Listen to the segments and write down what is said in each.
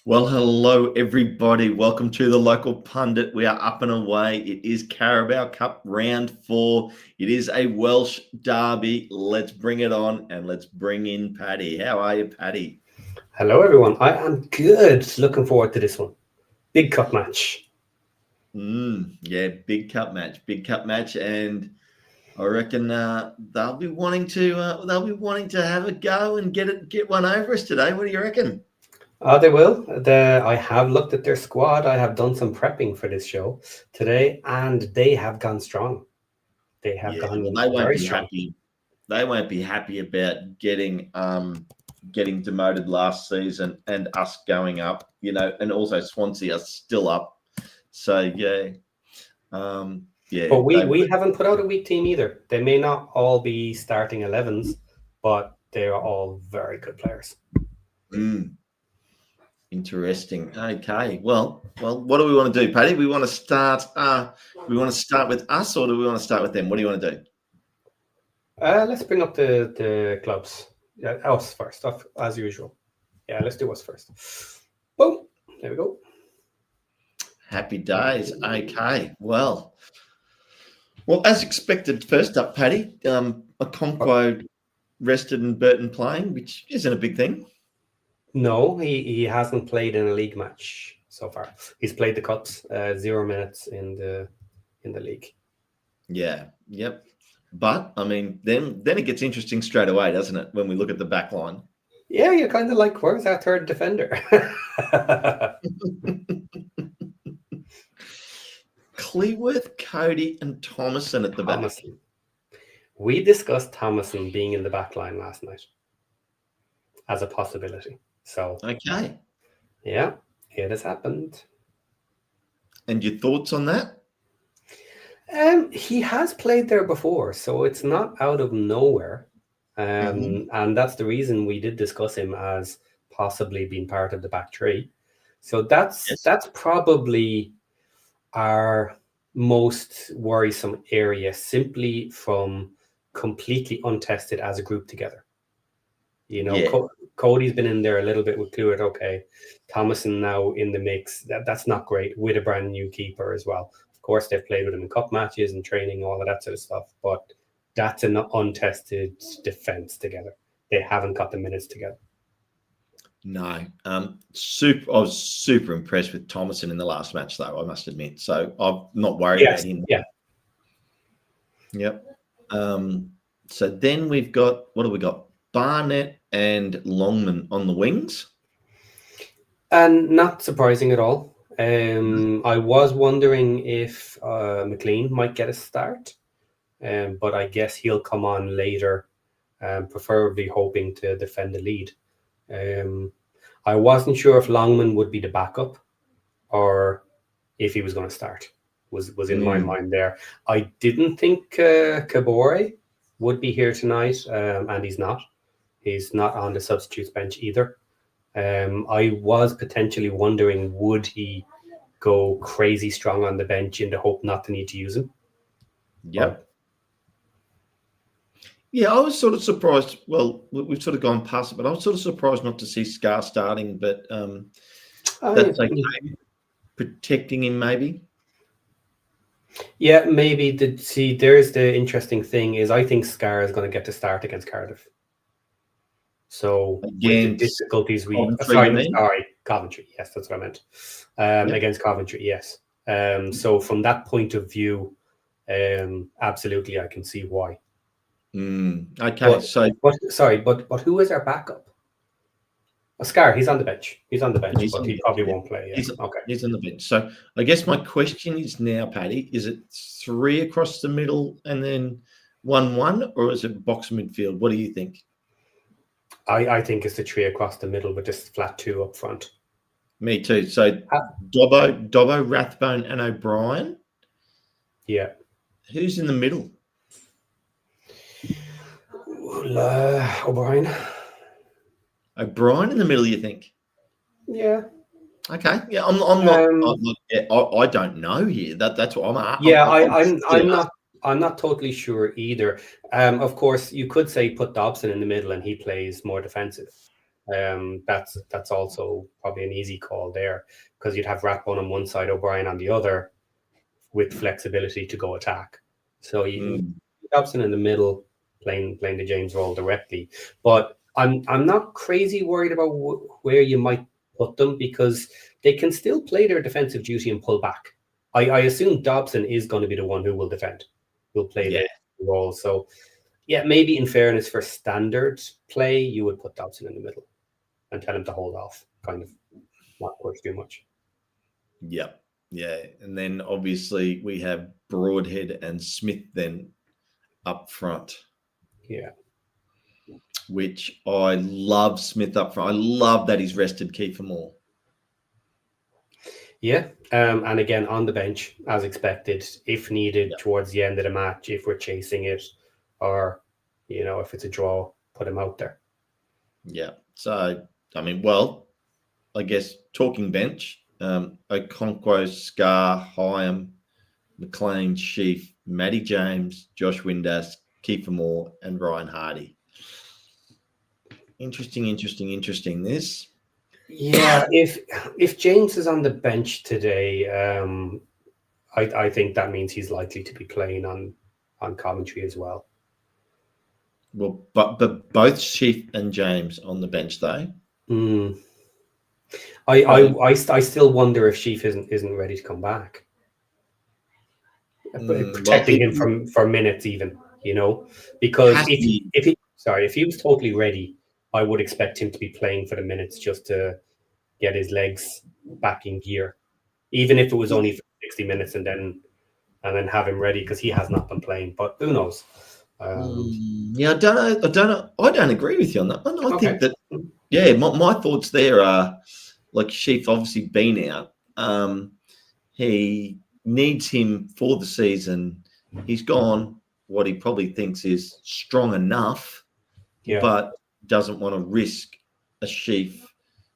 Well, hello, everybody. Welcome to the local pundit. We are up and away. It is Carabao Cup Round 4. It is a Welsh derby. Let's bring it on and let's bring in Paddy. How are you, Paddy? Hello, everyone. I am good. Looking forward to this one. Big cup match. Yeah, big cup match, and I reckon they'll be wanting to have a go and get one over us today. What do you reckon? They will. I have looked at their squad. I have done some prepping for this show today, and they have gone strong. They have gone very strong. Happy. They won't be happy about getting demoted last season and us going up. And also Swansea are still up. So yeah. But we haven't put out a weak team either. They may not all be starting 11s, but they are all very good players. Interesting. Okay. Well, what do we want to do, Paddy? We want to start. We want to start with us, or do we want to start with them? What do you want to do? Let's bring up the clubs. Yeah, us first, as usual. Yeah, let's do us first. Boom. There we go. Happy days. Okay. Well, as expected, first up, Paddy, Okonkwo rested and Burton playing, which isn't a big thing. No, he hasn't played in a league match so far. He's played the cups, 0 minutes in the league. Yeah. Yep. But I mean, then it gets interesting straight away, doesn't it? When we look at the back line. Yeah, you're kind of like, where's our third defender? Cleworth, Cody, and Thomason at the back. We discussed Thomason being in the back line last night as a possibility. So okay, yeah, it has happened. And your thoughts on that? He has played there before, so it's not out of nowhere. And that's the reason we did discuss him as possibly being part of the back three. So that's probably our most worrisome area, simply from completely untested as a group together. Cody's been in there a little bit with Cleworth. Okay, Thomason now in the mix. That's not great with a brand new keeper as well. Of course, they've played with him in cup matches and training, all of that sort of stuff. But that's an untested defense together. They haven't got the minutes together. No, I was super impressed with Thomason in the last match, though, I must admit. So I'm not worried about him. Yeah. Yep. So then we've got, what have we got? Barnett and Longman on the wings. And not surprising at all. I was wondering if McLean might get a start, but I guess he'll come on later, preferably hoping to defend the lead. I wasn't sure if Longman would be the backup or if he was going to start. Was in my mind there. I didn't think Kabore would be here tonight, and he's not. He's not on the substitutes bench either. I was potentially wondering, would he go crazy strong on the bench in the hope not to need to use him? Yep. Yeah, I was sort of surprised. Well, we've sort of gone past it, but I was sort of surprised not to see Scar starting. But that's okay. Protecting him, maybe. Yeah, maybe. There's the interesting thing is I think Scar is going to get to start against Cardiff. So with the difficulties Coventry. Yes, that's what I meant. Against Coventry, yes. So from that point of view, absolutely, I can see why. Okay, but who is our backup? Scar, he's on the bench. He's on the bench, but he probably won't play. Yeah. He's on the bench. So I guess my question is now, Paddy, is it 3 across the middle and then 1-1, or is it box midfield? What do you think? I think it's the 3 across the middle with just flat 2 up front. Me too. So Dobbo, Rathbone, and O'Brien. Yeah. Who's in the middle? O'Brien. O'Brien in the middle, you think? Yeah. Okay. Yeah, I'm not. I don't know here. That's what I'm. Yeah, I'm not totally sure either. Of course, you could say put Dobson in the middle and he plays more defensive. That's also probably an easy call there, because you'd have Rathbone on one side, O'Brien on the other, with flexibility to go attack. So you Dobson in the middle, playing the James role directly. But I'm not crazy worried about where you might put them, because they can still play their defensive duty and pull back. I assume Dobson is going to be the one who will defend, who'll play the role. So yeah, maybe in fairness for standard play, you would put Dobson in the middle and tell him to hold off, kind of not push too much. Yep. Yeah. And then obviously we have Broadhead and Smith then up front. Yeah. Which I love Smith up front. I love that he's rested Kieffer Moore. Yeah. And again, on the bench, as expected, if needed towards the end of the match, if we're chasing it, or, if it's a draw, put him out there. Yeah. So, I mean, well, I guess talking bench, Okonkwo, Scar, Hyam, McLean, Sheaf, Matty James, Josh Windass, Kieffer Moore, and Ryan Hardy. Interesting, this. Yeah, if James is on the bench today, I think that means he's likely to be playing on commentary as well. Well, but both Sheaf and James on the bench though. I still wonder if Sheaf isn't ready to come back. Protecting him for minutes, even, because if he was totally ready, I would expect him to be playing for the minutes just to get his legs back in gear, even if it was only for 60 minutes, and then have him ready, because he has not been playing. But who knows? Yeah, I don't know. I don't agree with you on that one. I think that, my thoughts there are, like, Sheaf obviously been out. He needs him for the season. He's gone what he probably thinks is strong enough, but doesn't want to risk a Sheaf.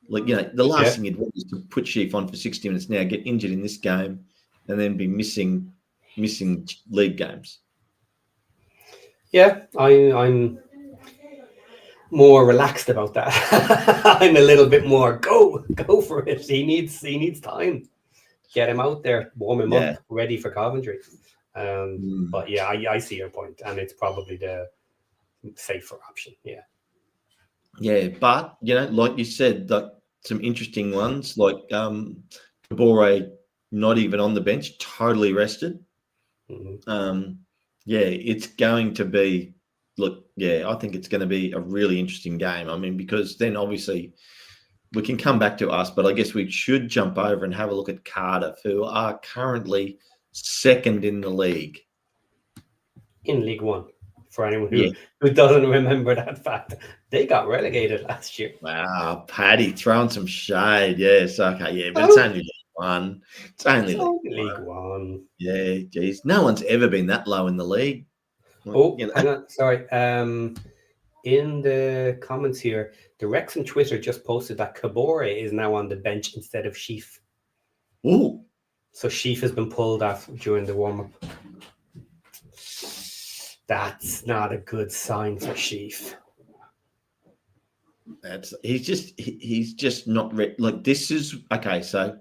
Like, the last thing he'd want is to put Sheaf on for 60 minutes now, get injured in this game, and then be missing league games. Yeah, I'm more relaxed about that. I'm a little bit more go for it. He needs time. Get him out there, warm him up, ready for Coventry. But yeah, I see your point, and it's probably the safer option. Yeah. Yeah, but like you said, some interesting ones, like Tabore not even on the bench, totally rested. It's going to be, I think it's going to be a really interesting game. I mean, because then obviously we can come back to us, but I guess we should jump over and have a look at Cardiff, who are currently second in the league. In League One, for anyone who doesn't remember that fact. They got relegated last year. Wow, Paddy throwing some shade. Yes, okay, but it's only League One. It's only League One. Yeah, geez. No one's ever been that low in the league. Hang on. Sorry. In the comments here, the Wrexham Twitter just posted that Cabore is now on the bench instead of Sheaf. Ooh. So Sheaf has been pulled off during the warm-up. That's not a good sign for Sheaf. He's just not ready. Like, this is okay. So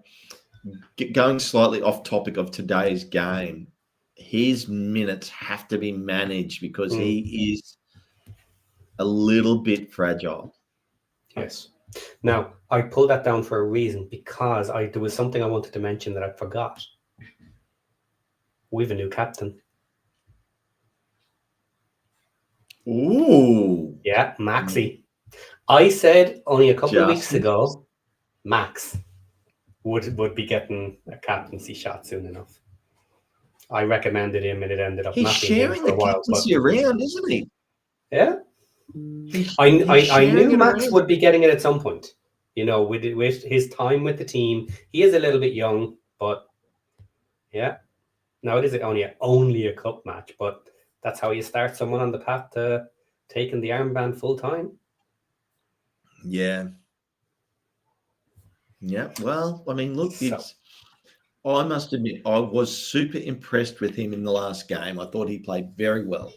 going slightly off topic of today's game, his minutes have to be managed because he is a little bit fragile. Yes. Now, I pulled that down for a reason, because there was something I wanted to mention that I forgot. We have a new captain. Ooh. Yeah, Maxie. I said only a couple of weeks ago, Max would be getting a captaincy shot soon enough. I recommended him, and it ended up not being him for a while. He's sharing the captaincy around, isn't he? Yeah. I knew Max would be getting it at some point. With his time with the team, he is a little bit young, but yeah. Now it is only a cup match, but that's how you start someone on the path to taking the armband full time. Yeah. Yeah. Well, I mean, look, I must admit, I was super impressed with him in the last game. I thought he played very well,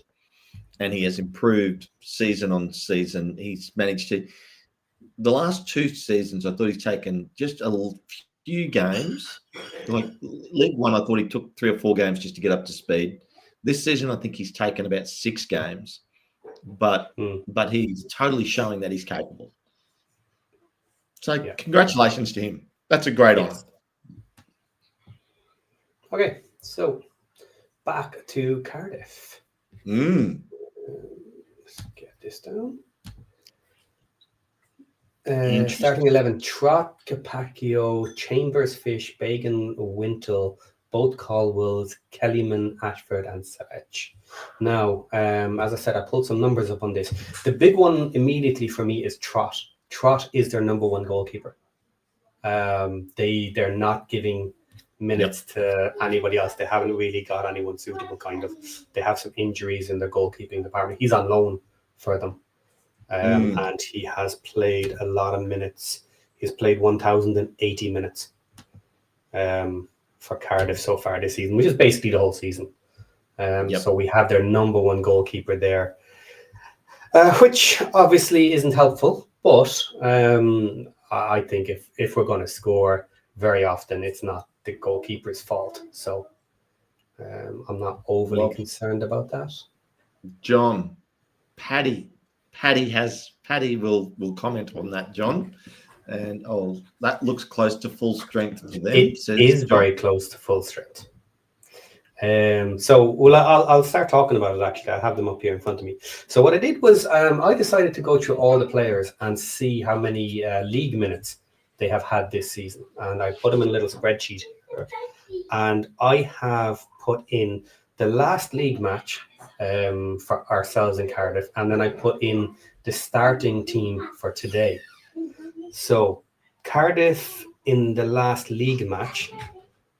and he has improved season on season. He's managed to the last 2 seasons, I thought he's taken just a few games. Like League One, I thought he took 3 or 4 games just to get up to speed. This season, I think he's taken about 6 games, but he's totally showing that he's capable. So congratulations to him. That's a great honour. Okay, so back to Cardiff. Mm. Let's get this down. Starting 11, Trott, Capaccio, Chambers, Fish, Bagan, Wintle, both Caldwells, Kellyman, Ashford, and Savage. Now, as I said, I pulled some numbers up on this. The big one immediately for me is Trott. Trott is their number 1 goalkeeper. They're not giving minutes to anybody else. They haven't really got anyone suitable, kind of. They have some injuries in their goalkeeping department. He's on loan for them. And he has played a lot of minutes. He's played 1,080 minutes for Cardiff so far this season, which is basically the whole season. So we have their number 1 goalkeeper there, which obviously isn't helpful. But I think if we're going to score very often, it's not the goalkeeper's fault. So I'm not overly concerned about that. John, Paddy will comment on that, John. And that looks close to full strength to them. It is very close to full strength. I'll start talking about it. Actually, I have them up here in front of me. So what I did was I decided to go through all the players and see how many league minutes they have had this season, and I put them in a little spreadsheet here. And I have put in the last league match for ourselves in Cardiff, and then I put in the starting team for today. So Cardiff in the last league match,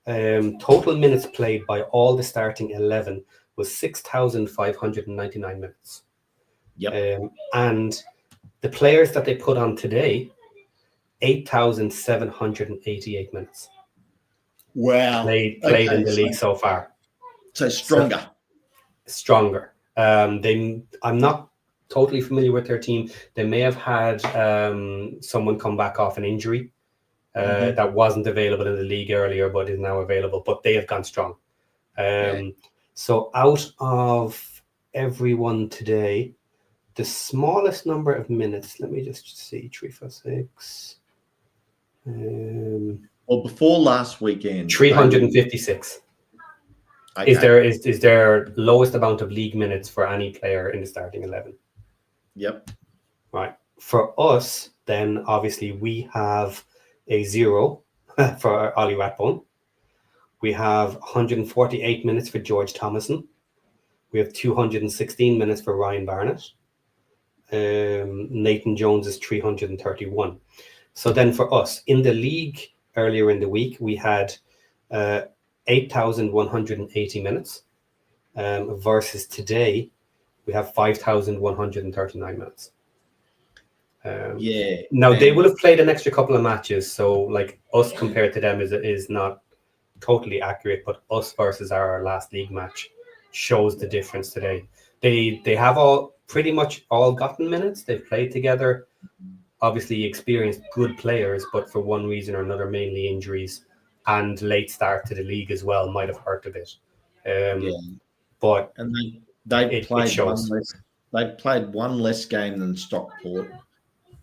total minutes played by all the starting 11 was 6,599 minutes. And the players that they put on today, 8,788 minutes. Wow. Played in the league so far. So stronger. Stronger. I'm not totally familiar with their team. They may have had someone come back off an injury that wasn't available in the league earlier, but is now available. But they have gone strong. So out of everyone today, the smallest number of minutes, let me just see, 3, 4, 6. Well, before last weekend, 356 is their lowest amount of league minutes for any player in the starting 11. Yep. Right. For us, then obviously we have a 0 for Ollie Ratbone. We have 148 minutes for George Thomason. We have 216 minutes for Ryan Barnett. Nathan Jones is 331. So then for us, in the league earlier in the week, we had 8,180 minutes versus today, we have 5,139 minutes. Now, they will have played an extra couple of matches, so like us compared to them is not totally accurate, but us versus our last league match shows the difference today. They have pretty much all gotten minutes. They've played together. Obviously experienced good players, but for one reason or another, mainly injuries and late start to the league as well, might have hurt a bit. But they played one less game than Stockport,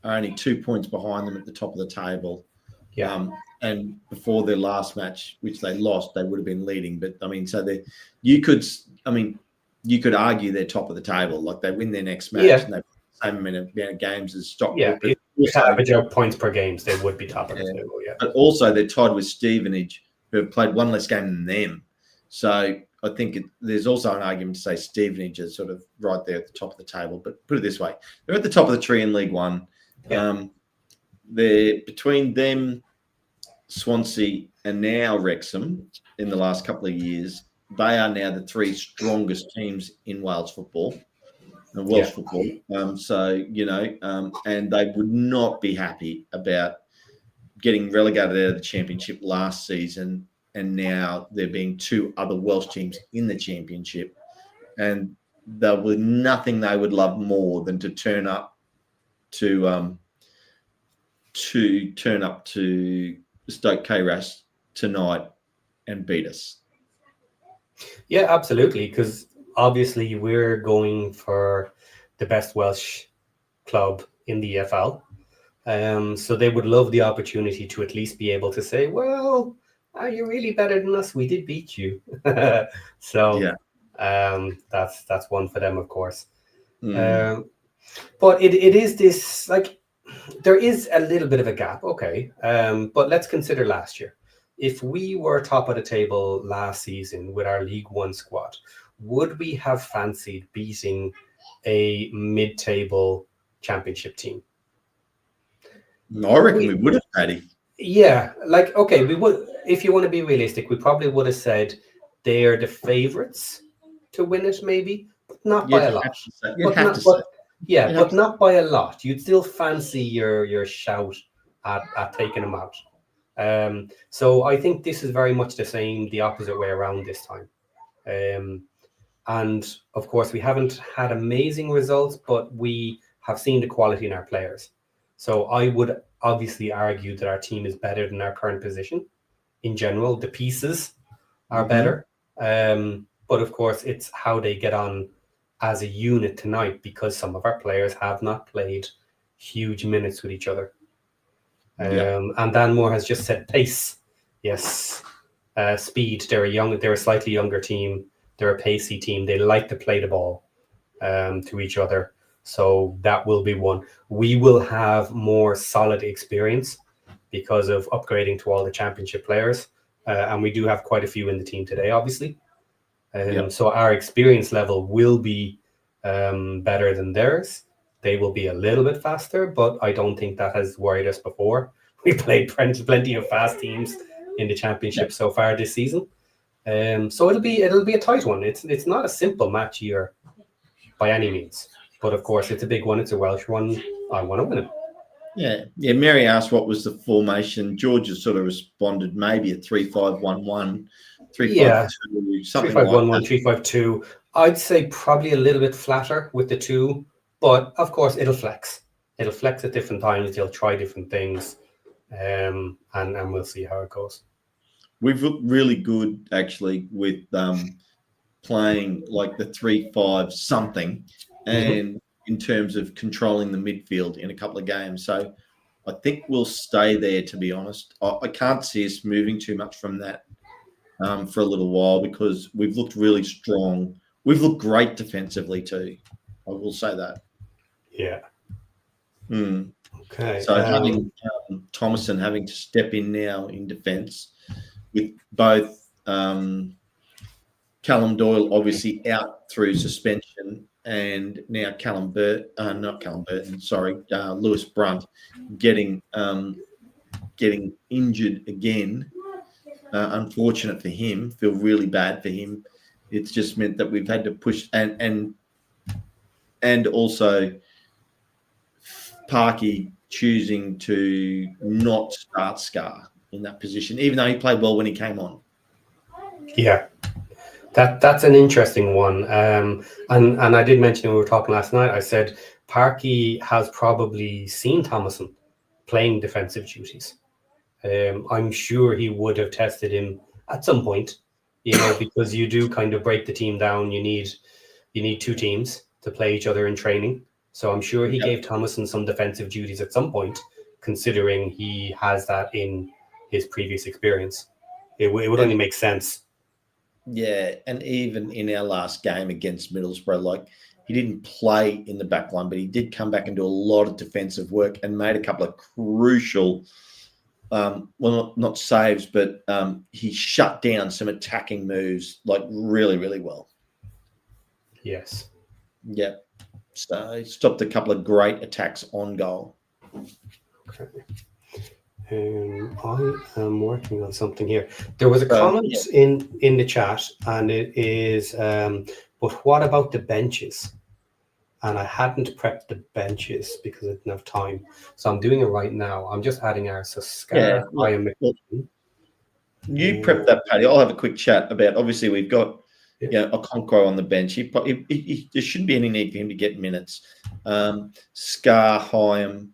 only 2 points behind them at the top of the table. And before their last match, which they lost, they would have been leading. But I mean, you could argue they're top of the table. Like they win their next match and they play the same amount of games as Stockport. If you average out points per games, they would be top of the table. But also they're tied with Stevenage, who have played one less game than them. So I think there's also an argument to say Stevenage is sort of right there at the top of the table. But put it this way, they're at the top of the tree in League One. They're between them, Swansea, and now Wrexham in the last couple of years. They are now the 3 strongest teams in Wales football and Welsh football. And they would not be happy about getting relegated out of the Championship last season, and now there being 2 other Welsh teams in the Championship. And there was nothing they would love more than to turn up to to turn up to Stoke Cae Ras tonight and beat us? Yeah, absolutely. Because obviously we're going for the best Welsh club in the EFL. So they would love the opportunity to at least be able to say, well, are you really better than us? We did beat you. So Yeah. that's one for them, of course. Mm. But it is this, like, there is a little bit of a gap. Okay. But let's consider last year. If we were top of the table last season with our League One squad, would we have fancied beating a mid-table championship team? I reckon we would have, Paddy. Yeah, like, okay, we would, if you want to be realistic, we probably would have said they're the favourites to win it, maybe, but not by a lot. You'd have to say. But not by a lot. You'd still fancy your shout at taking them out. So I think this is very much the opposite way around this time. And of course, we haven't had amazing results, but we have seen the quality in our players. So I would obviously argue that our team is better than our current position. In general, the pieces are better. But of course, it's how they get on as a unit tonight, because some of our players have not played huge minutes with each other. And Dan Moore has just said pace. Yes. Speed. They're a slightly younger team. They're a pacey team. They like to play the ball to each other. So that will be one. We will have more solid experience because of upgrading to all the championship players. And we do have quite a few in the team today, obviously. So our experience level will be better than theirs. They will be a little bit faster, but I don't think that has worried us before. We played plenty of fast teams in the championship so far this season. So it'll be a tight one. It's not a simple match here by any means. But of course, it's a big one. It's a Welsh one. I want to win it. Yeah. Mary asked what was the formation. George has sort of responded maybe a 3-5-1-1, 3-5-2, something 3-5-1-1, like that. 3-5-2. I'd say probably a little bit flatter with the two, but of course it'll flex. It'll flex at different times. They'll try different things, and we'll see how it goes. We've looked really good actually with playing like the 3-5 something, and in terms of controlling the midfield in a couple of games. So I think we'll stay there, to be honest. I can't see us moving too much from that for a little while, because we've looked really strong. We've looked great defensively too. I will say that. Yeah. Okay. So having Thomason having to step in now in defence, with both Callum Doyle obviously out through suspension, and now Lewis Brunt getting injured again. Unfortunate for him. Feel really bad for him. It's just meant that we've had to push, and also Parky choosing to not start Scar in that position, even though he played well when he came on. Yeah. That's an interesting one. And I did mention when we were talking last night, I said Parky has probably seen Thomason playing defensive duties. I'm sure he would have tested him at some point, because you do kind of break the team down. You need two teams to play each other in training. So I'm sure he gave Thomason some defensive duties at some point, considering he has that in his previous experience. It would only make sense. Yeah, and even in our last game against Middlesbrough, like, he didn't play in the back line, but he did come back and do a lot of defensive work and made a couple of crucial, not saves, but he shut down some attacking moves like really, really well. Yes. Yeah. So he stopped a couple of great attacks on goal. Okay. I am working on something here. There was a comment in the chat, and it is, but what about the benches? And I hadn't prepped the benches because I didn't have time. So I'm doing it right now. I'm just adding our Scar, Hyam and Max. You prep that, Paddy. I'll have a quick chat about, obviously we've got a Okonkwo on the bench. There shouldn't be any need for him to get minutes. Scar, Hyam,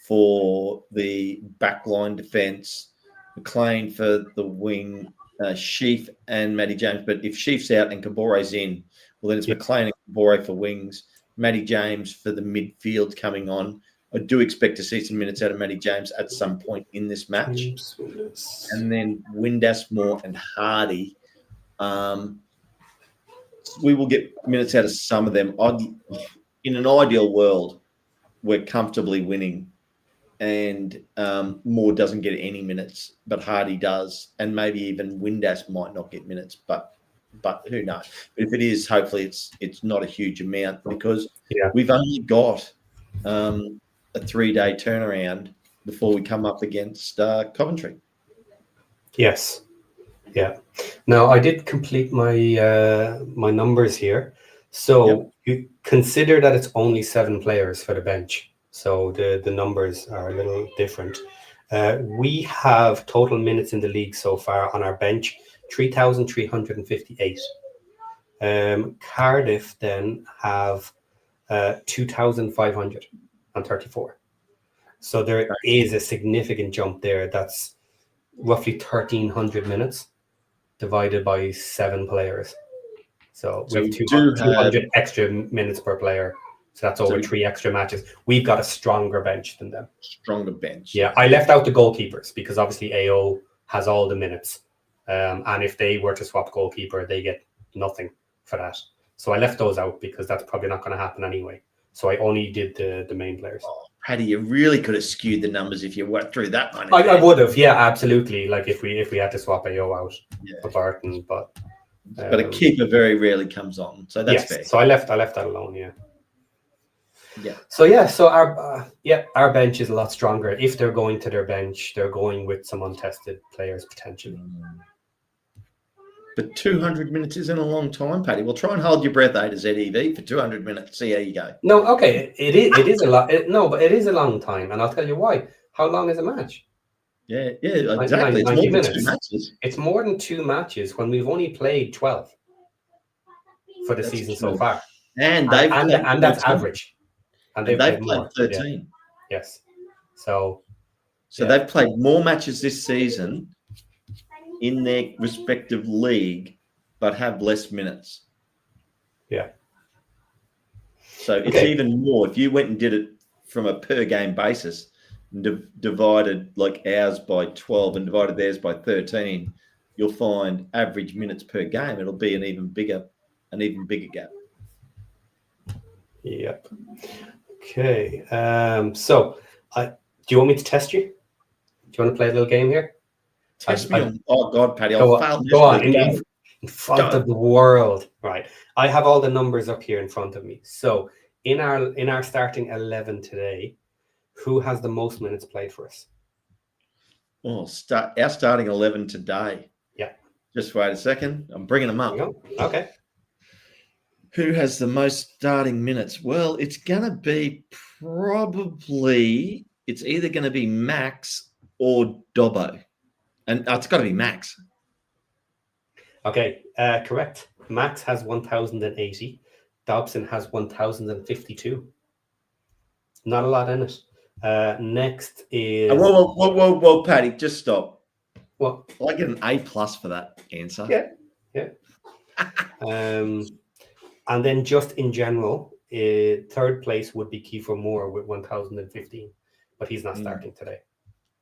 for the backline defence, McLean for the wing, Sheaf and Matty James. But if Sheaf's out and Kabore's in, well, then it's McLean and Kabore for wings, Matty James for the midfield coming on. I do expect to see some minutes out of Matty James at some point in this match. And then Windass, Moore and Hardy. We will get minutes out of some of them. In an ideal world, we're comfortably winning, and Moore doesn't get any minutes, but Hardy does, and maybe even Windass might not get minutes, but who knows? But if it is, hopefully it's not a huge amount, because we've only got a 3-day turnaround before we come up against Coventry. Yes. Yeah. Now, I did complete my my numbers here. So you consider that it's only 7 players for the bench. So the numbers are a little different. We have total minutes in the league so far on our bench, 3,358. Cardiff then have 2,534. So there is a significant jump there. That's roughly 1,300 minutes divided by 7 players. So we have 200 extra minutes per player. So that's over 3 extra matches. We've got a stronger bench than them. Stronger bench. Yeah, I left out the goalkeepers because obviously AO has all the minutes. And if they were to swap goalkeeper, they get nothing for that. So I left those out because that's probably not going to happen anyway. So I only did the main players. Oh, Paddy, you really could have skewed the numbers if you went through that one. I would have, yeah, absolutely. Like if we had to swap AO out for Barton, but a keeper very rarely comes on, so that's fair. So I left that alone. Yeah. So our bench is a lot stronger. If they're going to their bench, they're going with some untested players potentially. But 200 minutes isn't a long time, Paddy. We'll try and hold your breath, A to ZEV, for 200 minutes. See how you go. No, okay, it is a lot. But it is a long time, and I'll tell you why. How long is a match? Yeah, exactly. 90 it's more minutes. than 2 matches. It's more than 2 matches when we've only played 12 for the season so far, and that's average. And they've played more. 13. Yeah. Yes. So they've played more matches this season in their respective league, but have less minutes. Yeah. So it's even more. If you went and did it from a per game basis, and divided like ours by 12 and divided theirs by 13, you'll find average minutes per game. It'll be an even bigger gap. Yep. Okay. So, do you want me to test you? Do you want to play a little game here? Test me on. Oh God, Paddy! Go on in front of the world, right? I have all the numbers up here in front of me. So, in our starting 11 today, who has the most minutes played for us? Oh, our starting 11 today. Yeah. Just wait a second. I'm bringing them up. Okay. Who has the most starting minutes? Well, it's going to be it's either going to be Max or Dobbo. And it's got to be Max. Okay, correct. Max has 1,080. Dobson has 1,052. Not a lot in it. Next is... Whoa, Paddy, just stop. What? I get an A+ for that answer. Yeah. And then just in general, third place would be Kieffer Moore with 1,015, but he's not starting today.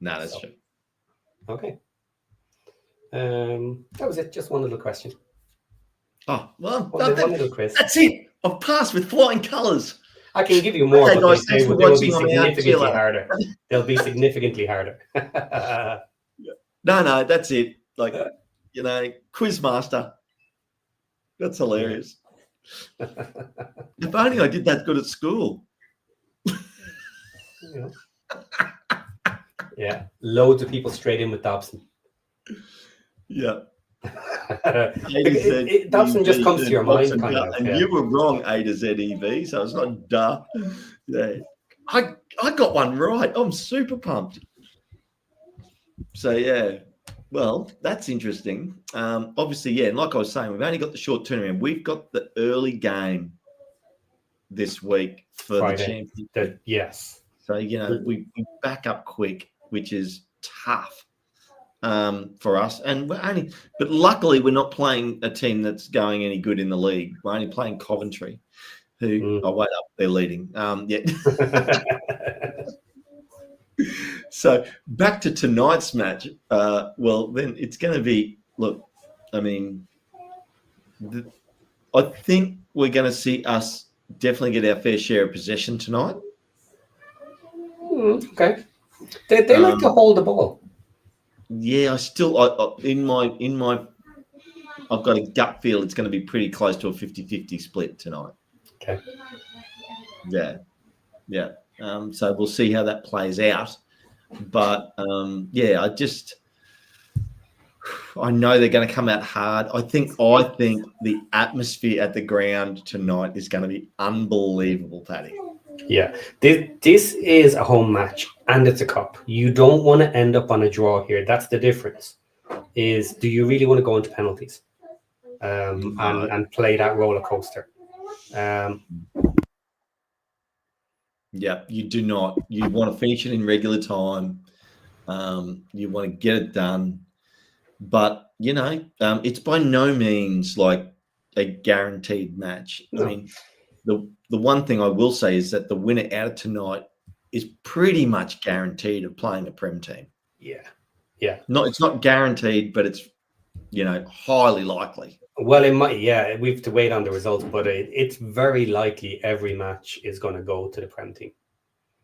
No, that's true. Okay. That was it. Just one little question. Oh, well, one little quiz. That's it. I've passed with flying colours. I can give you more, okay, but guys, they will be significantly harder. They'll be significantly harder. No, that's it. Like, Quizmaster. That's hilarious. If only I did that good at school. Yeah, loads of people straight in with Dobson. Yeah. Dobson just comes to your mind, kind of. And you were wrong, A to ZEV, so it's not duh. Yeah. I got one right. I'm super pumped. So, yeah. Well, that's interesting. Obviously, and like I was saying, we've only got the short turnaround. We've got the early game this week for Friday. the championship. Yes. So, we back up quick, which is tough for us. And but luckily we're not playing a team that's going any good in the league. We're only playing Coventry, who, oh, wait up, they're leading. So back to tonight's match. Well, then it's going to be, look, I mean, I think we're going to see us definitely get our fair share of possession tonight. Okay. They like to hold the ball. Yeah, I've got a gut feel it's going to be pretty close to a 50-50 split tonight. Okay. Yeah. So we'll see how that plays out. But, I know they're going to come out hard. I think the atmosphere at the ground tonight is going to be unbelievable, Paddy. Yeah, this is a home match and it's a cup. You don't want to end up on a draw here. That's the difference. Is do you really want to go into penalties and play that roller coaster? Yeah, you do not. You want to finish it in regular time. You want to get it done. But, it's by no means like a guaranteed match. No. I mean, the one thing I will say is that the winner out of tonight is pretty much guaranteed of playing a Prem team. Yeah. It's not guaranteed, but it's, highly likely. Well, it might. Yeah, we have to wait on the results, but it's very likely every match is going to go to the Prem team.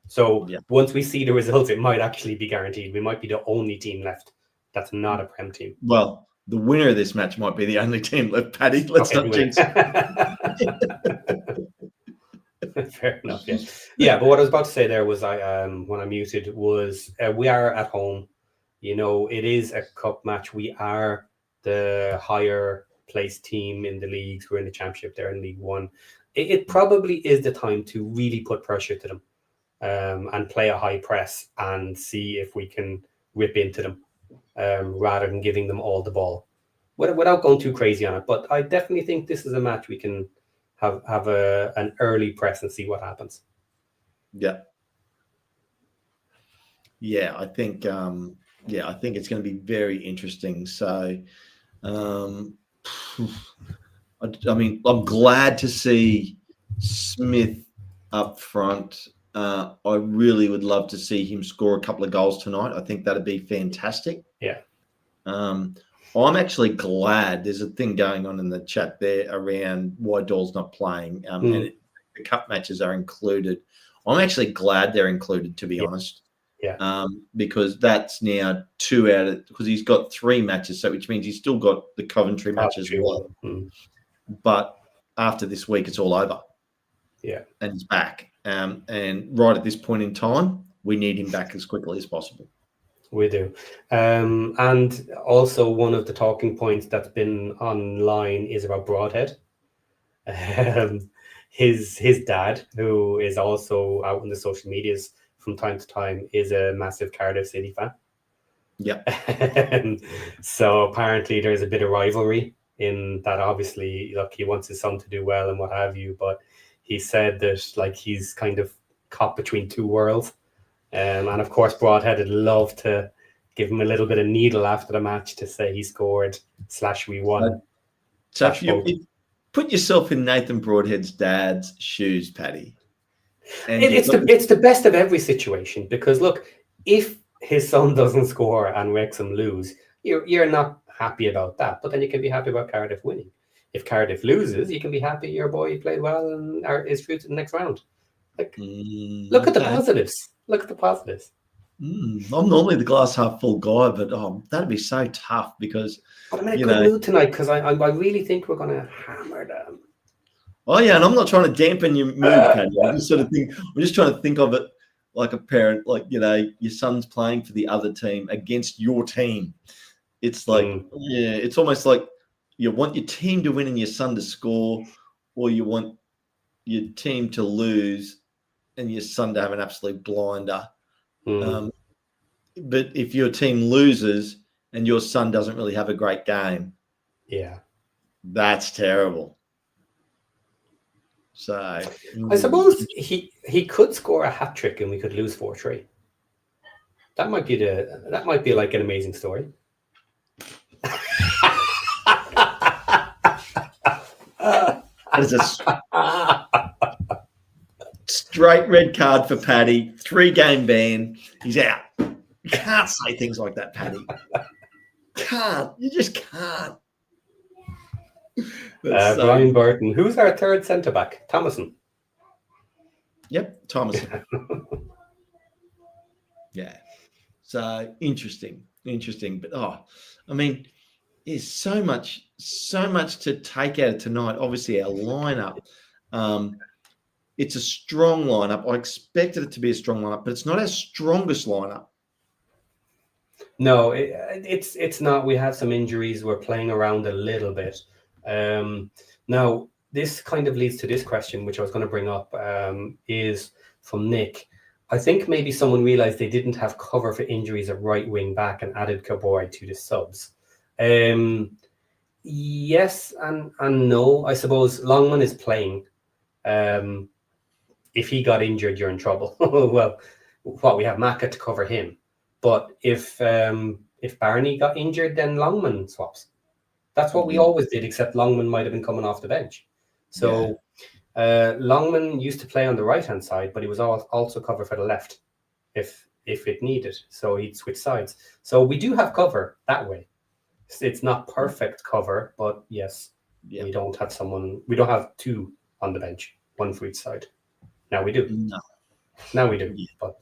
So once we see the results, it might actually be guaranteed. We might be the only team left that's not a Prem team. Well, the winner of this match might be the only team left, Paddy. Let's not jinx it. Fair enough. Yeah. But what I was about to say there was, when I muted, was we are at home. It is a cup match. We are the higher placed team in the leagues. We're in the championship. They're in League One. It probably is the time to really put pressure to them and play a high press and see if we can rip into them rather than giving them all the ball without going too crazy on it. But I definitely think this is a match we can have an early press and see what happens. Yeah, I think it's going to be very interesting. So, I'm glad to see Smith up front. I really would love to see him score a couple of goals tonight. I think that'd be fantastic. Yeah. I'm actually glad there's a thing going on in the chat there around why Doyle's not playing. And the cup matches are included. I'm actually glad they're included, to be honest. Yeah. Because that's now 2 out of, because he's got 3 matches, so which means he's still got the Coventry match as well. But after this week, it's all over. Yeah. And he's back. And right at this point in time, we need him back as quickly as possible. We do. And also one of the talking points that's been online is about Broadhead. His dad, who is also out in the social medias from time to time, is a massive Cardiff City fan. Yeah. So apparently there's a bit of rivalry in that. Obviously, look, he wants his son to do well and what have you, but he said that he's kind of caught between two worlds. And of course, Broadhead would love to give him a little bit of needle after the match to say he scored / we won. So if you put yourself in Nathan Broadhead's dad's shoes, Paddy. It's the best of every situation, because look, if his son doesn't score and Wrexham lose, you're not happy about that, but then you can be happy about Cardiff winning. If Cardiff loses, you can be happy your boy played well and is through to the next round. Look at the positives. Look at the positives. I'm normally the glass half full guy, but that'd be so tough because. But I'm in a good mood tonight because I really think we're going to hammer them. Oh yeah, and I'm not trying to dampen your mood, Paddy. I'm just trying to think of it like a parent, your son's playing for the other team against your team. It's like, it's almost like you want your team to win and your son to score, or you want your team to lose and your son to have an absolute blinder. But if your team loses and your son doesn't really have a great game, yeah, that's terrible. So I suppose he could score a hat trick and we could lose 4-3. That might be like an amazing story. that is a straight red card for Paddy. 3-game ban. He's out. You can't say things like that, Paddy. Can't. You just can't. Brian Burton. Who's our third centre back? Thomason. Yep, Thomason. Yeah. So interesting. But I mean, there's so much to take out of tonight. Obviously, our lineup. It's a strong lineup. I expected it to be a strong lineup, but it's not our strongest lineup. No, it's not. We have some injuries. We're playing around a little bit. Now, this kind of leads to this question, which I was going to bring up, is from Nick. I think maybe someone realised they didn't have cover for injuries at right wing back and added Kabore to the subs. Yes and no. I suppose Longman is playing. If he got injured, you're in trouble. Well, we have Maka to cover him. But if Barney got injured, then Longman swaps. That's what we always did, except Longman might have been coming off the bench. So Longman used to play on the right-hand side, but he was also covered for the left if it needed. So he'd switch sides. So we do have cover that way. It's not perfect cover, but yes, we don't have two on the bench, one for each side. Now we do. No. Now we do. Yeah. But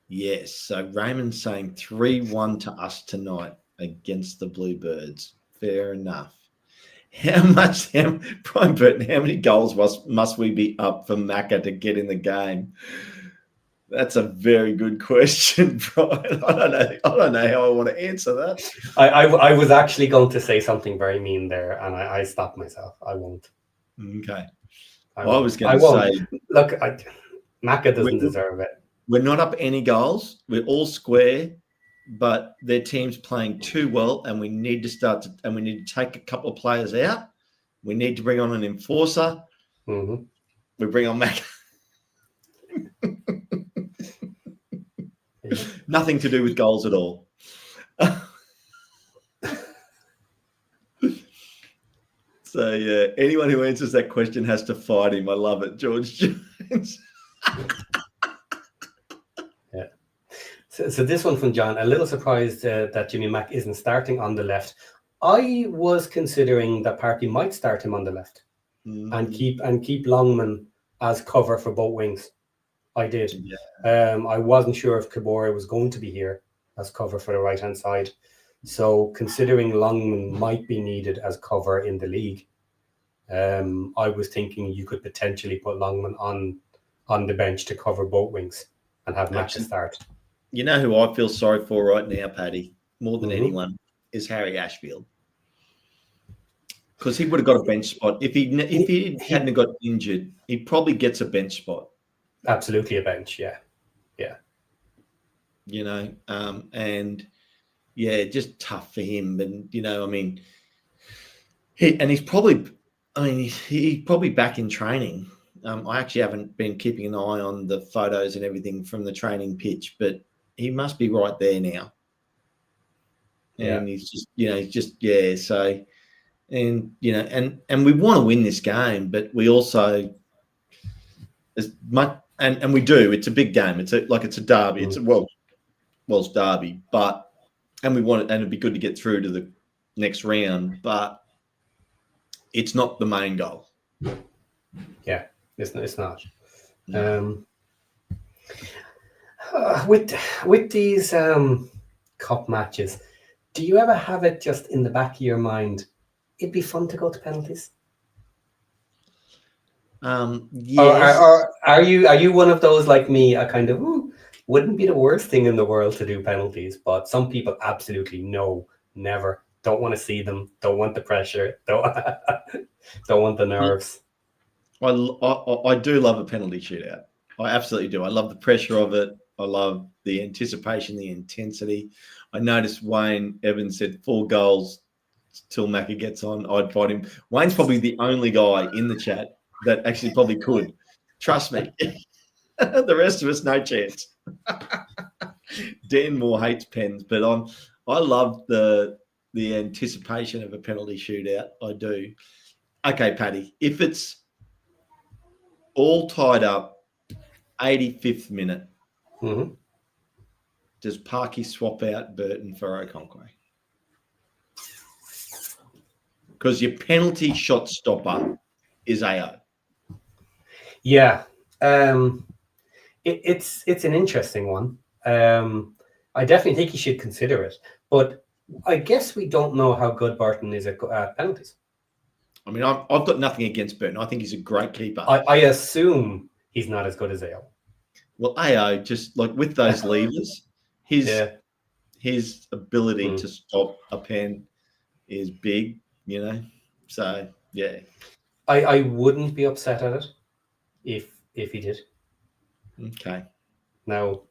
yes. So Raymond's saying 3-1 to us tonight against the Bluebirds. Fair enough. Brian Burton, how many goals must we be up for Macca to get in the game? That's a very good question, Brian. I don't know how I want to answer that. I was actually going to say something very mean there, and I stopped myself. I won't. Okay. I was going to say, look, Macca doesn't deserve it. We're not up any goals. We're all square, but their team's playing too well, and we need to take a couple of players out. We need to bring on an enforcer. Mm-hmm. We bring on Macca. Nothing to do with goals at all. So, anyone who answers that question has to fight him. I love it, George Jones. Yeah. So this one from John. A little surprised that Jimmy Mack isn't starting on the left. I was considering that Parky might start him on the left and keep Longman as cover for both wings. I did. Yeah. I wasn't sure if Kabore was going to be here as cover for the right-hand side. So considering Longman might be needed as cover in the league, I was thinking you could potentially put Longman on the bench to cover both wings and have Max start. You know who I feel sorry for right now, Paddy, more than anyone, is Harry Ashfield. Because he would have got a bench spot. If he hadn't got injured, he probably gets a bench spot. Absolutely a bench, yeah. You know, and yeah, just tough for him. And, you know, I mean, he's probably back in training. I actually haven't been keeping an eye on the photos and everything from the training pitch, but he must be right there now. And he's just, so, and, you know, and we want to win this game, but we also, as much, and we do, it's a big game. It's a derby. It's a Welsh derby, and we want it, and it'd be good to get through to the next round, but it's not the main goal. Yeah, it's not. No. With these cup matches, do you ever have it just in the back of your mind? It'd be fun to go to penalties. Yes. Or are you one of those like me? I kind of wouldn't be the worst thing in the world to do penalties, but some people absolutely no, never. Don't want to see them. Don't want the pressure. Don't want the nerves. I do love a penalty shootout. I absolutely do. I love the pressure of it. I love the anticipation, the intensity. I noticed Wayne Evans said 4 goals till Macca gets on. I'd fight him. Wayne's probably the only guy in the chat that actually probably could. Trust me. The rest of us, no chance. Dan Moore hates pens, but I love the anticipation of a penalty shootout. I do. Okay, Paddy, if it's all tied up, 85th minute, does Parky swap out Burton for Okonkwo? Because your penalty shot stopper is AO. Yeah. It's an interesting one. I definitely think he should consider it. But I guess we don't know how good Burton is at penalties. I mean, I've got nothing against Burton. I think he's a great keeper. I assume he's not as good as AO. Well, AO, just like with those levers, his ability to stop a pen is big, you know. So yeah, I wouldn't be upset at it if he did. Okay. Now,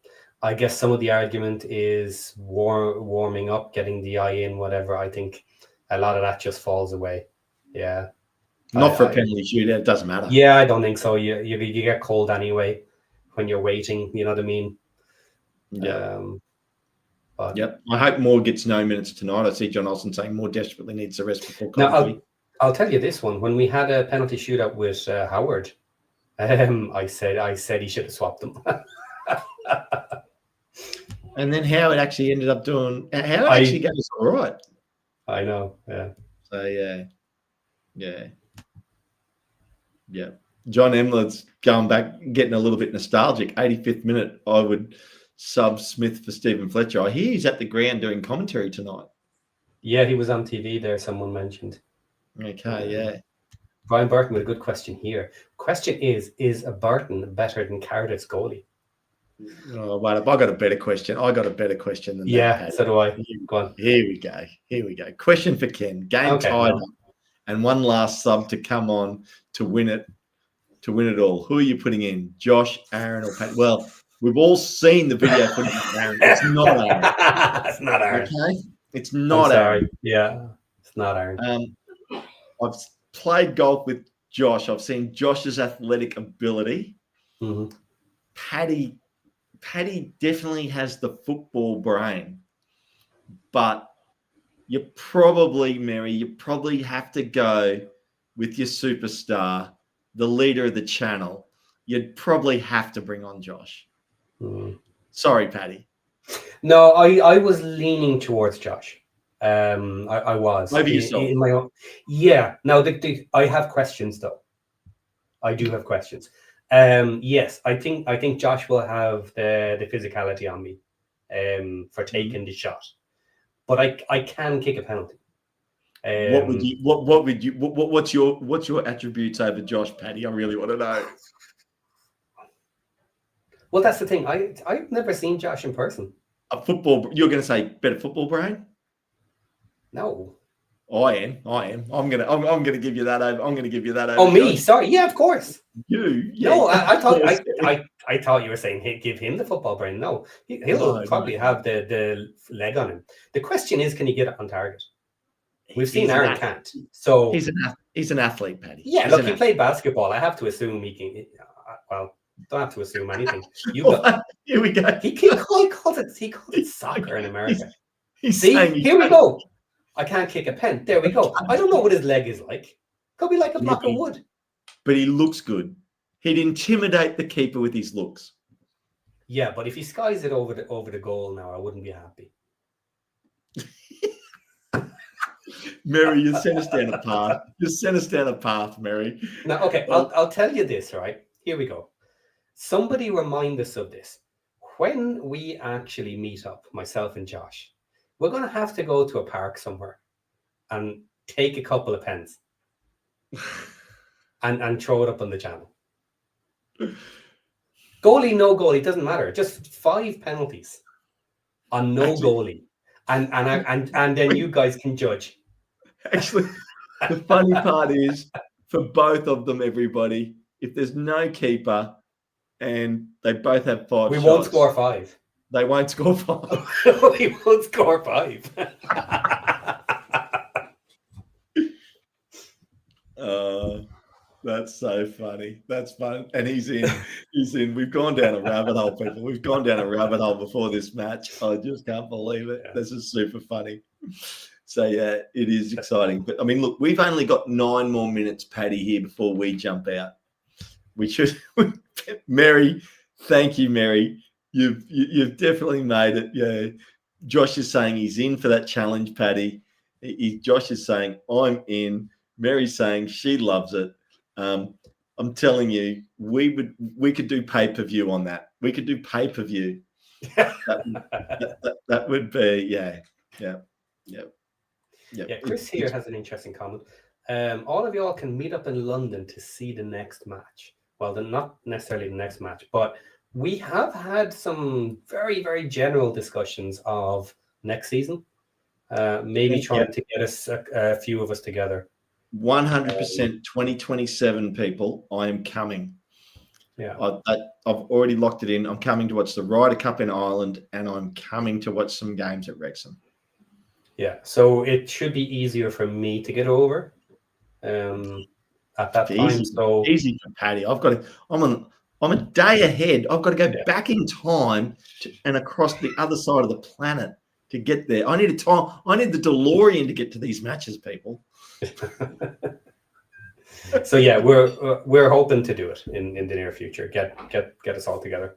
I guess some of the argument is warming up, getting the eye in, whatever. I think a lot of that just falls away. Yeah. Not for a penalty shootout. It doesn't matter. Yeah, I don't think so. You get cold anyway when you're waiting. You know what I mean? Yeah. Yep. I hope Moore gets no minutes tonight. I see John Olsen saying Moore desperately needs a rest before Coventry. Now, I'll tell you this one. When we had a penalty shootout with Howard, I said he should have swapped them. And then Howard actually ended up doing. Howard actually goes all right. I know. Yeah. So yeah. John Emler's going back, getting a little bit nostalgic. 85th minute, I would sub Smith for Stephen Fletcher. I hear he's at the ground doing commentary tonight. Yeah, he was on TV there, someone mentioned. Okay, yeah. Brian Burton with a good question here. Question is a Burton better than Cardiff's goalie? Oh, wait, have I got a better question? I got a better question than that. Yeah, so do I. Go on. Here we go. Question for Ken. Game tied up, and one last sub to come on to win it all. Who are you putting in? Josh, Aaron, or Pat? Well, we've all seen the video footage of Aaron. It's not Aaron. It's not Aaron. Okay? It's not Aaron. Yeah, it's not Aaron. I've played golf with Josh. I've seen Josh's athletic ability. Mm-hmm. Paddy definitely has the football brain, but you probably have to go with your superstar, the leader of the channel. You'd probably have to bring on Josh. Mm. Sorry, Paddy. No, I was leaning towards Josh. I was. Maybe yourself. In my own. Yeah. Now, I have questions though. I do have questions. Yes, I think Josh will have the physicality on me for taking the shot, but I can kick a penalty. What's your attributes over Josh, Paddy? I really want to know. Well, that's the thing. I've never seen Josh in person. You're going to say better football brain? No. I am. I'm gonna give you that over. I'm gonna give you that over. Oh, me? Sorry. Yeah, of course. You? Yeah. No, I thought you were saying give him the football brain. No, he'll probably have the leg on him. The question is, can he get it on target? We've seen Aaron can't. So he's an athlete, Paddy. Yeah, look, he played basketball. I have to assume he can. Well, don't have to assume anything. Here we go. He called it soccer in America. Here we go. I can't kick a pen. There we go. I don't know what his leg is like. Could be like a block of wood. But he looks good. He'd intimidate the keeper with his looks. Yeah, but if he skies it over the goal now, I wouldn't be happy. Mary, you sent us down a path. You sent us down a path, Mary. Now, okay, I'll tell you this, right? Here we go. Somebody remind us of this. When we actually meet up, myself and Josh, we're going to have to go to a park somewhere and take a couple of pens and throw it up on the channel. Goalie, no goalie, doesn't matter. Just 5 penalties on no goalie. And then you guys can judge. Actually, the funny part is for both of them, everybody, if there's no keeper and they both have 5 we shots, won't score 5. They won't score 5. We won't score 5. That's so funny. That's fun. And he's in. We've gone down a rabbit hole, people. We've gone down a rabbit hole before this match. I just can't believe it. Yeah. This is super funny. So, yeah, it is exciting. But, I mean, look, we've only got 9 more minutes, Paddy, here before we jump out. We should – Mary, thank you, Mary. You've definitely made it. Yeah. Josh is saying he's in for that challenge, Paddy. Josh is saying, I'm in. Mary's saying she loves it. I'm telling you, we could do pay-per-view on that. We could do pay-per-view. That would be, yeah. Chris here has an interesting comment. All of y'all can meet up in London to see the next match. Well, not necessarily the next match, but we have had some very, very general discussions of next season. Maybe trying to get us a few of us together. 100% 2027 people. I am coming. Yeah, I've already locked it in. I'm coming to watch the Ryder Cup in Ireland, and I'm coming to watch some games at Wrexham. Yeah, so it should be easier for me to get over at that time. So easy for Paddy. I'm a day ahead. I've got to go back in time and across the other side of the planet to get there. I need the DeLorean to get to these matches, people. So yeah, we're hoping to do it in the near future. Get us all together.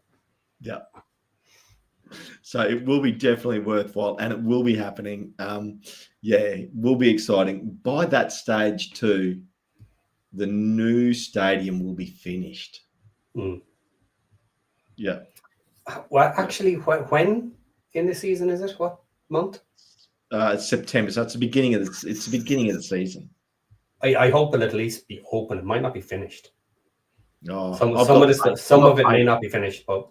Yeah. So it will be definitely worthwhile, and it will be happening. It will be exciting. By that stage too, the new stadium will be finished. Mm. Yeah. Well, actually, when in the season is it? What month? It's September, so it's the beginning of the season. I hope it'll at least be open. It might not be finished. Oh, some of it may not be finished, but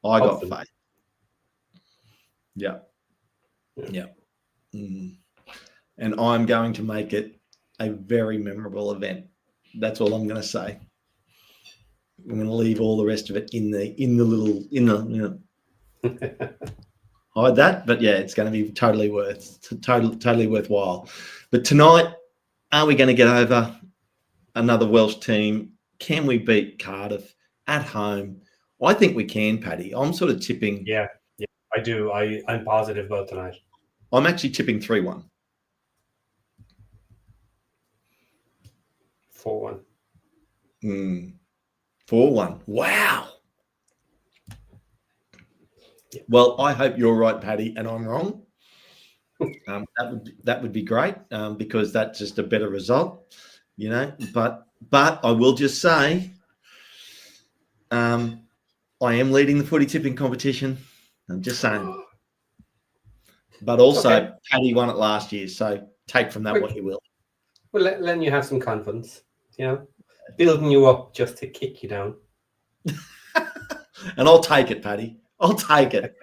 I got faith. Yeah. Mm. And I'm going to make it a very memorable event. That's all I'm going to say. I'm going to leave all the rest of it in the hide that, but yeah, it's going to be totally worthwhile. But tonight, are we going to get over another Welsh team? Can we beat Cardiff at home? I think we can, Paddy. I'm sort of tipping. Yeah, I do. I'm positive about tonight. I'm actually tipping 3-1. 4-1. 4-1. Wow. Yeah. Well, I hope you're right, Paddy, and I'm wrong. That would be great because that's just a better result, you know. But I will just say, I am leading the footy tipping competition. I'm just saying. But also, Paddy won it last year, so take from that what you will. Well, letting you have some confidence, you know, building you up just to kick you down. And I'll take it, Paddy. I'll take it.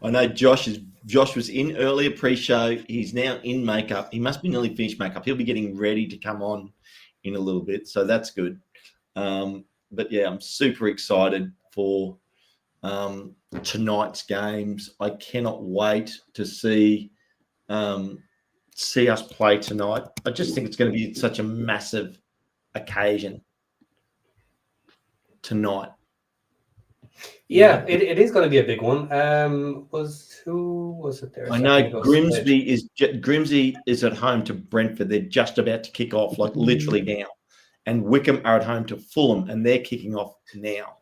I know Josh was in earlier pre-show. He's now in makeup. He must be nearly finished makeup. He'll be getting ready to come on in a little bit, so that's good. But yeah, I'm super excited for tonight's games. I cannot wait to see us play tonight. I just think it's going to be such a massive occasion tonight. Yeah, it is going to be a big one. Who was it there? I know Grimsby is at home to Brentford. They're just about to kick off, like literally now. And Wycombe are at home to Fulham, and they're kicking off now.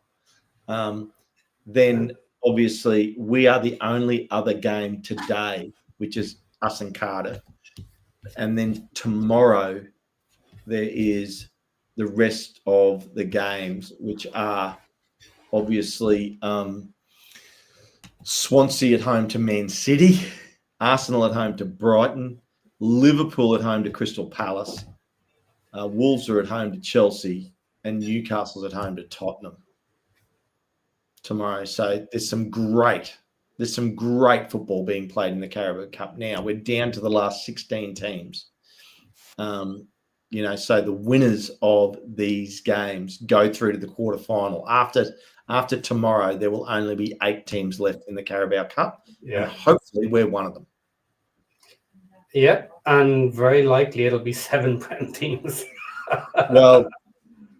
Then obviously we are the only other game today, which is us and Cardiff. And then tomorrow there is the rest of the games, which are obviously Swansea at home to Man City, Arsenal at home to Brighton, Liverpool at home to Crystal Palace, Wolves are at home to Chelsea, and Newcastle's at home to Tottenham tomorrow. So there's some great football being played in the Carabao Cup now. We're down to the last 16 teams. You know, so the winners of these games go through to the quarterfinal. After tomorrow, there will only be 8 teams left in the Carabao Cup. Yeah. And hopefully we're one of them. Yeah, and very likely it'll be 7 Prem teams. Well,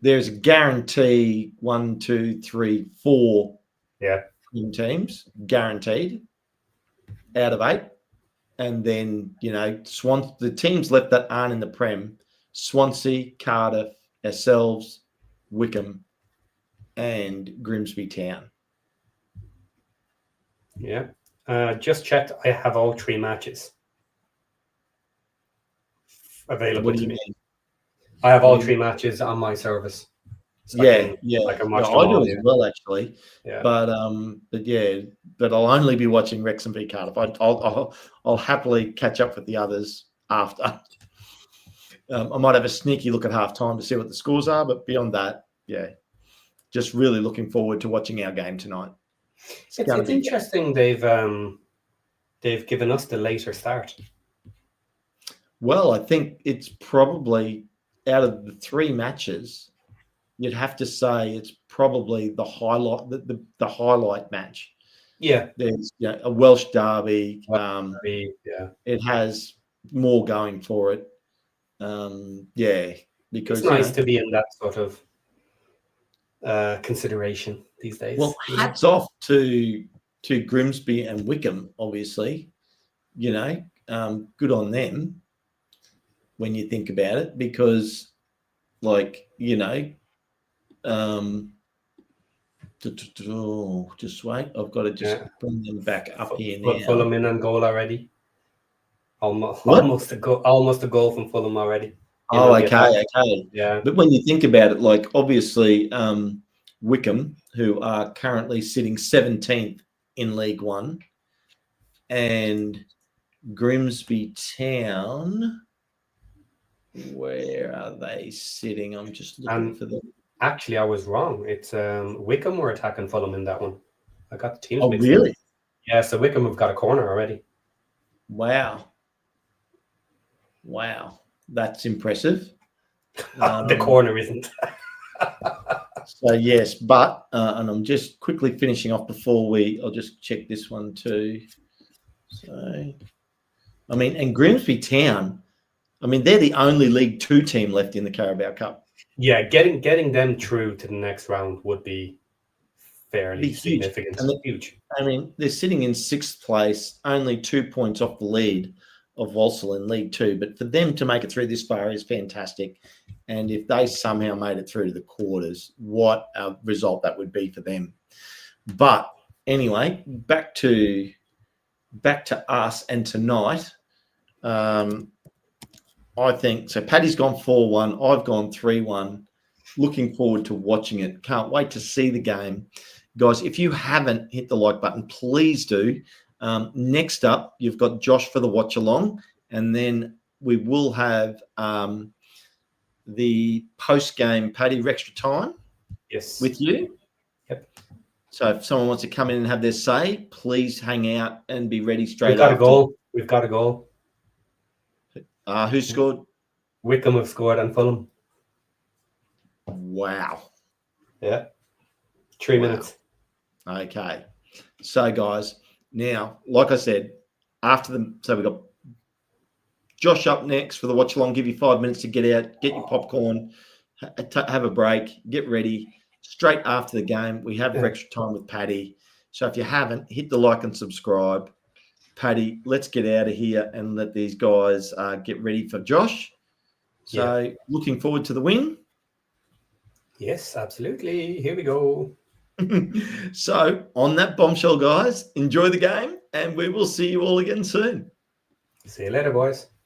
there's a guarantee 1, 2, 3, 4 teams guaranteed out of 8. And then, the teams left that aren't in the Prem, Swansea, Cardiff, ourselves, Wycombe, and Grimsby Town. Yeah. Just checked. I have all 3 matches available to me. I have all 3 matches on my service. So I can watch them I all, do as well, actually. Yeah. But I'll only be watching Wrexham v Cardiff. I'll happily catch up with the others after. I might have a sneaky look at halftime to see what the scores are, but beyond that, just really looking forward to watching our game tonight. It's interesting they've given us the later start. Well, I think it's probably out of the 3 matches, you'd have to say it's probably the highlight, the highlight match. Yeah, there's a Welsh derby. It has more going for it. Because it's nice to be in that sort of consideration these days. Well, hats off to Grimsby and Wycombe, obviously. Good on them when you think about it, because, just wait. I've got to bring them back up here now. Fulham in on goal already. Almost a goal from Fulham already. Oh, okay. Yeah. But when you think about it, obviously, Wycombe, who are currently sitting 17th in League One, and Grimsby Town, where are they sitting? I'm just looking for them. Actually, I was wrong. It's Wycombe were attacking Fulham in that one. I got the teams mixed really? up. Yeah, so Wycombe have got a corner already. Wow. That's impressive. The corner isn't. So, yes, but, and I'm just quickly finishing off I'll just check this one too. So, and Grimsby Town, they're the only League 2 team left in the Carabao Cup. Yeah, getting them through to the next round would be fairly significant. Huge. They're sitting in 6th place, only 2 points off the lead of Walsall in League 2. But for them to make it through this far is fantastic. And if they somehow made it through to the quarters, what a result that would be for them. But anyway, back to us and tonight. I think so. Paddy's gone 4-1. I've gone 3-1. Looking forward to watching it. Can't wait to see the game. Guys, if you haven't hit the like button, please do. Next up, you've got Josh for the watch along, and then we will have the post-game Paddy Extra Time with you. Yep. So if someone wants to come in and have their say, please hang out and be ready straight after. We've got a goal. Who scored? Wycombe have scored and Fulham. Wow. Yeah. 3 minutes. Okay. So, guys, now, like I said, so we've got Josh up next for the watch along. Give you 5 minutes to get out, get your popcorn, have a break, get ready. Straight after the game, we have extra time with Paddy. So if you haven't, hit the like and subscribe. Paddy, let's get out of here and let these guys get ready for Josh. So looking forward to the win. Yes, absolutely. Here we go. So on that bombshell, guys, enjoy the game and we will see you all again soon. See you later, boys.